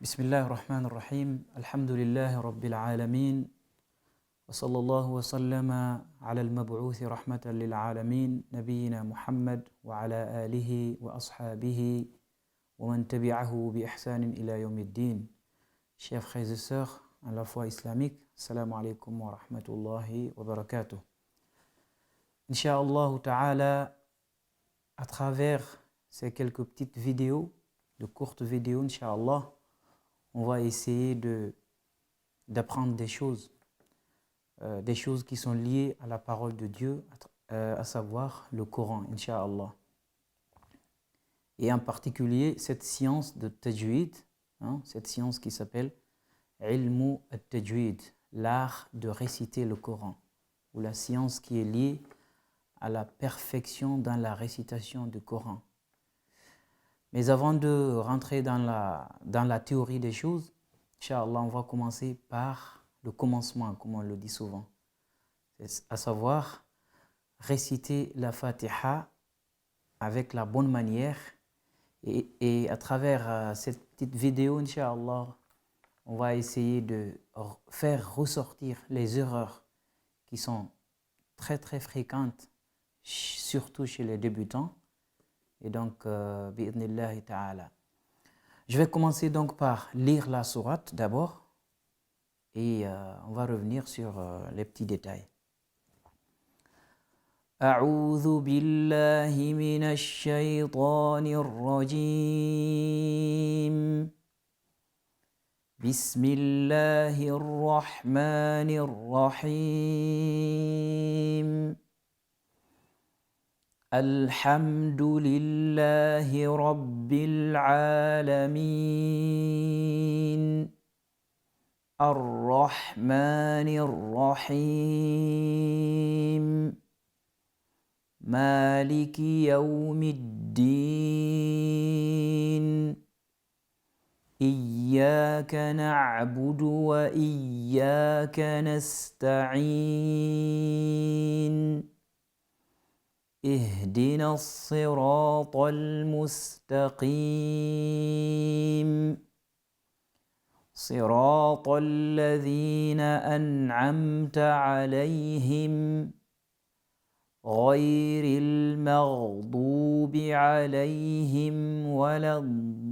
بسم الله الرحمن الرحيم الحمد لله رب العالمين وصلى الله وسلم على المبعوث رحمة للعالمين نبينا محمد وعلى آله وأصحابه ومن تبعه بإحسان إلى يوم الدين. Chers frères et sœurs à la foi islamique, Assalamu alaikum wa rahmatullahi wa barakatuh. Inch'Allah ta'ala, à travers ces quelques petites vidéos, de courtes vidéos, Inch'Allah, on va essayer d'apprendre des choses qui sont liées à la parole de Dieu, à savoir le Coran, Inch'Allah. Et en particulier, cette science de tajwid, cette science qui s'appelle Ilmu al-Tajwid, l'art de réciter le Coran, ou la science qui est liée à la perfection dans la récitation du Coran. Mais avant de rentrer dans la théorie des choses, Inch'Allah, on va commencer par le commencement, comme on le dit souvent, à savoir réciter la Fatiha avec la bonne manière. Et à travers cette petite vidéo, Inch'Allah, on va essayer de faire ressortir les erreurs qui sont très très fréquentes, surtout chez les débutants. Et donc, bi'idhnillahi ta'ala. Je vais commencer donc par lire la sourate d'abord et on va revenir sur les petits détails. أعوذ بالله من الشيطان الرجيم بسم الله الرحمن الرحيم الحمد لله رب العالمين الرحمن الرحيم مالك يوم الدين إياك نعبد وإياك نستعين اهدنا الصراط المستقيم صراط الذين أنعمت عليهم غير المغضوب عليهم ولا الضالين.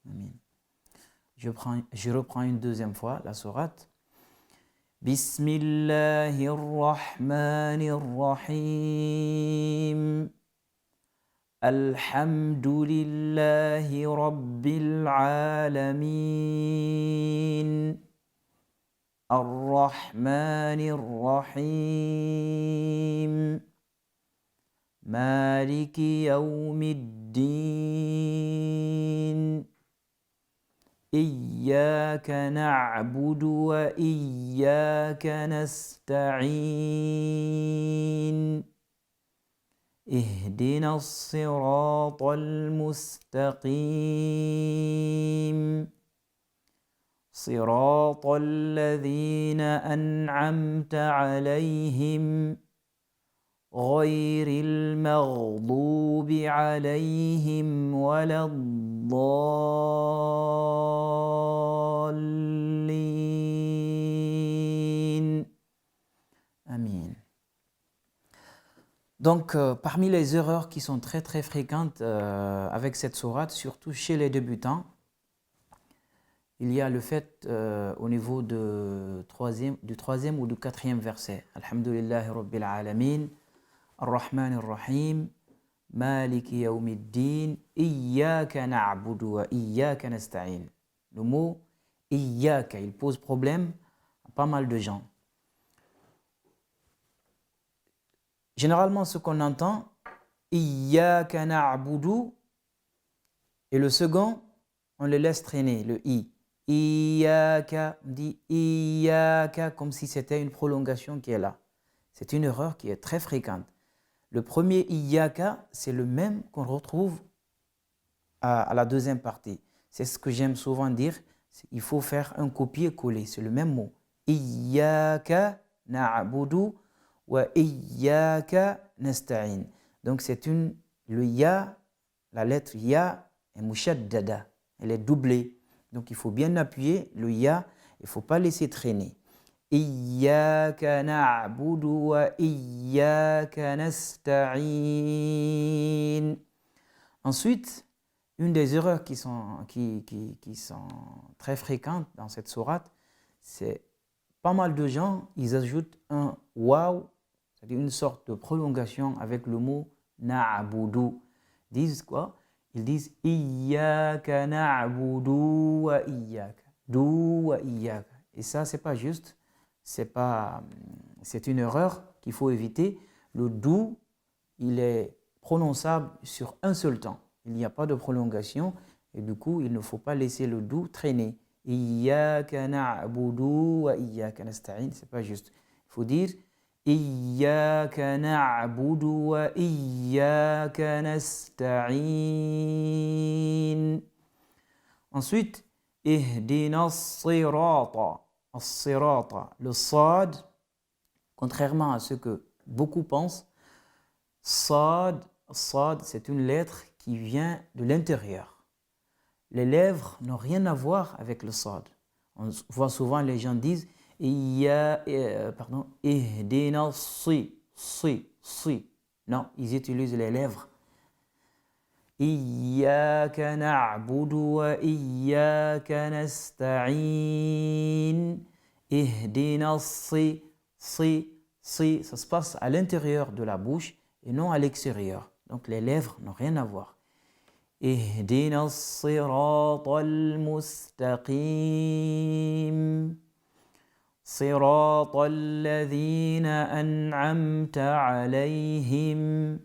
Amen. Je reprends une deuxième fois la sourate. Bismillahirrahmanirrahim. Alhamdulillahi Rabbil Alamin. Ar-Rahmanir Rahim. Maliki Yawmiddin. إياك نعبد وإياك نستعين اهدنا الصراط المستقيم صراط الذين أنعمت عليهم غير المغضوب عليهم ولا الضالين. Amin. Donc, parmi les erreurs qui sont très très fréquentes avec cette sourate, surtout chez les débutants, il y a le fait au niveau du troisième ou du quatrième verset. Alhamdulillahi Rabbil Alamin. Ar-Rahman Ar-Rahim, Maliki Yawmiddin, Iyyaka na'budu wa Iyyaka nasta'in. Le mot Iyyaka, il pose problème à pas mal de gens. Généralement, ce qu'on entend, Iyyaka na'budu, et le second, on le laisse traîner, le I. Iyyaka, on dit Iyyaka, comme si c'était une prolongation qui est là. C'est une erreur qui est très fréquente. Le premier Iyyaka, c'est le même qu'on retrouve à la deuxième partie. C'est ce que j'aime souvent dire. Il faut faire un copier-coller. C'est le même mot. Iyyaka na'budu wa iyyaka nasta'in. Donc c'est le ya, la lettre ya est mushaddada, elle est doublée. Donc il faut bien appuyer le ya, il ne faut pas laisser traîner. Iyyaka na'budu wa iyyaka nasta'in. Ensuite, une des erreurs qui sont très fréquentes dans cette sourate, c'est pas mal de gens, ils ajoutent un waw, c'est-à-dire une sorte de prolongation avec le mot na'budu. Ils disent quoi? Ils disent iyyaka na'budu wa iyyaka. Du wa iyyaka. Et ça, c'est pas juste. C'est une erreur qu'il faut éviter. Le du, il est prononçable sur un seul temps. Il n'y a pas de prolongation et du coup, il ne faut pas laisser le du traîner. Iyyaka na'budu wa iyyaka nasta'in, c'est pas juste. Il faut dire iyyaka na'budu wa iyyaka nasta'in. Ensuite, ihdina as-sirata. As-sirata, le sad, contrairement à ce que beaucoup pensent, sad, c'est une lettre qui vient de l'intérieur. Les lèvres n'ont rien à voir avec le sad. On voit souvent les gens disent ihdina si. Non, ils utilisent les lèvres. Iyyaka na'budu wa iyyaka nasta'in. Ihdina si. Ça se passe à l'intérieur de la bouche et non à l'extérieur. Donc les lèvres n'ont rien à voir. Ihdina as-siratal mustaqim. Siratal ladhina an'amta alayhim.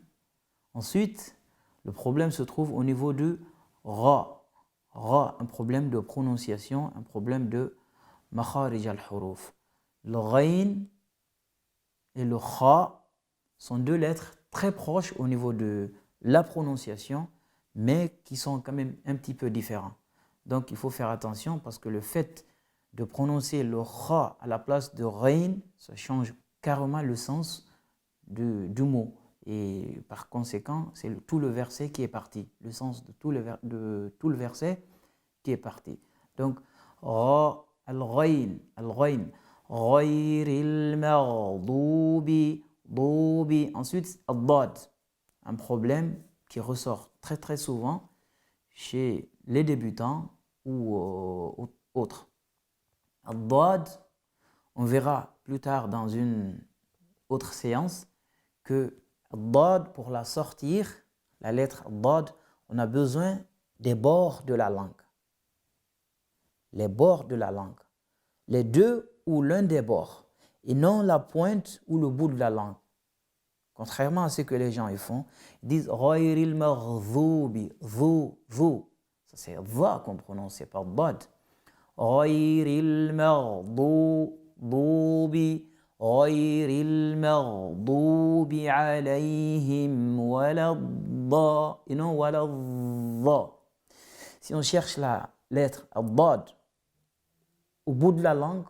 Ensuite, le problème se trouve au niveau de ra. Ra, un problème de prononciation, un problème de makharij al-huruf. Le ghayn et le kha sont deux lettres très proches au niveau de la prononciation, mais qui sont quand même un petit peu différents. Donc il faut faire attention parce que le fait de prononcer le kha à la place de ghayn, ça change carrément le sens du mot. Et par conséquent, c'est tout le verset qui est parti, le sens de tout le verset qui est parti. Donc, ra, al-ghayn, ghayril maghdubi, doubi. Ensuite, ad-dad, un problème qui ressort très très souvent chez les débutants ou autres. Ad-dad, on verra plus tard dans une autre séance que Dad, pour la sortir, la lettre Dad, on a besoin des bords de la langue. Les bords de la langue. Les deux ou l'un des bords. Et non la pointe ou le bout de la langue. Contrairement à ce que les gens y font, ils disent Ghayril maghdubi, ça c'est va qu'on prononce, c'est pas Dad. Ghayril maghdubi. غير المغضوب عليهم ولا الضالين et non ولا الضا. Si on cherche la lettre ad au bout de la langue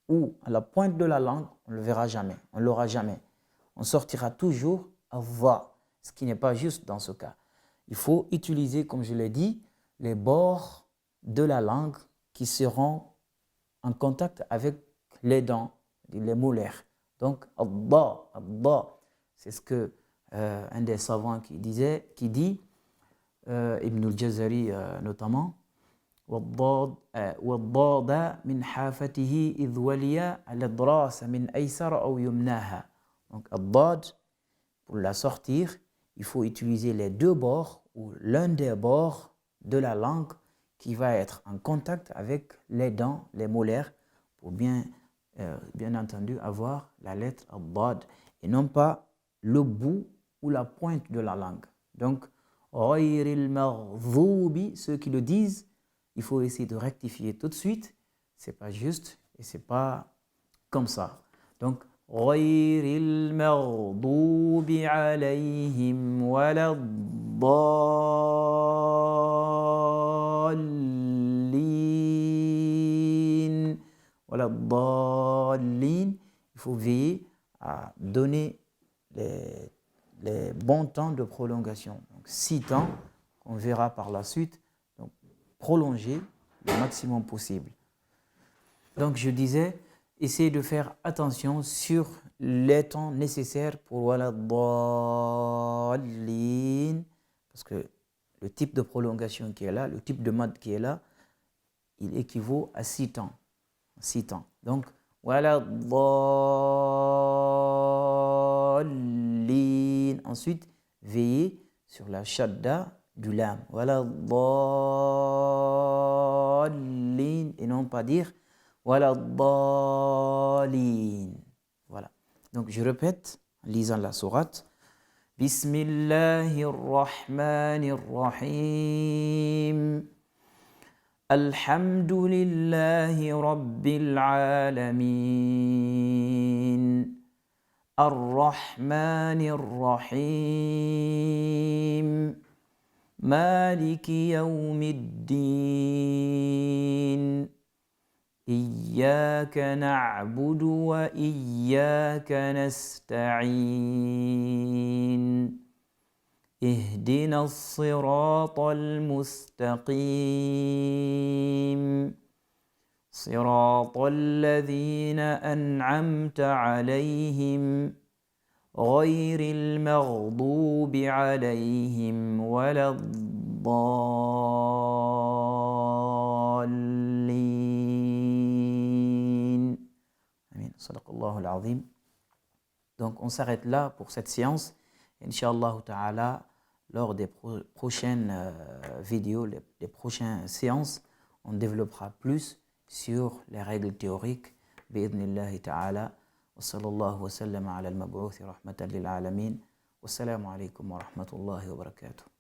ou à la pointe de la langue, on ne le verra jamais, on ne l'aura jamais. On sortira toujours va, ce qui n'est pas juste dans ce cas. Il faut utiliser, comme je l'ai dit, les bords de la langue qui seront en contact avec les dents, les molaires. Donc, ad-da, c'est ce que un des savants qui dit, Ibn al-Jazari notamment, وَالضَّادَ مِنْ حَافَتِهِ إِذْ وَلِيَ الْإِضْرَاسَ مِنْ أَيْسَرَ أَوْ يُمْنَاهَا. Donc, ad-dad, pour la sortir, il faut utiliser les deux bords ou l'un des bords de la langue qui va être en contact avec les dents, les molaires, pour bien entendu avoir la lettre ad et non pas le bout ou la pointe de la langue. Donc, ghayril maghdubi, ceux qui le disent, il faut essayer de rectifier tout de suite. C'est pas juste et c'est pas comme ça. Donc, ghayril maghdubi alayhim wala dallin. Voilà, dallin. Il faut veiller à donner les bons temps de prolongation. Donc 6 temps qu'on verra par la suite. Donc prolonger le maximum possible. Donc je disais, essayez de faire attention sur les temps nécessaires pour wala dallin, parce que le type de prolongation qui est là, le type de mad qui est là, il équivaut à 6 temps. 6 temps. Donc wala dallin. Ensuite, veillez sur la shadda du lam. Wala dallin, et non pas dire wala dallin. Voilà. Donc je répète en lisant la sourate. Bismillahirrahmanirrahim. Alhamdulillahi rabbil alamin. Ar-Rahmanir Rahim. Maliki yawmiddin. إياك نعبد وإياك نستعين اهدنا الصراط المستقيم صراط الذين أنعمت عليهم غير المغضوب عليهم ولا الضالين. Sadaqallahu al-azim. Donc on s'arrête là pour cette séance. Inch'Allah ta'ala, lors des prochaines vidéos, des prochaines séances, on développera plus sur les règles théoriques. Bi'idhnillahi ta'ala. Wa sallallahu wa sallam ala al-mab'uthi rahmatan lil alamin. Wassalamu alaykum wa rahmatullahi wa barakatuh.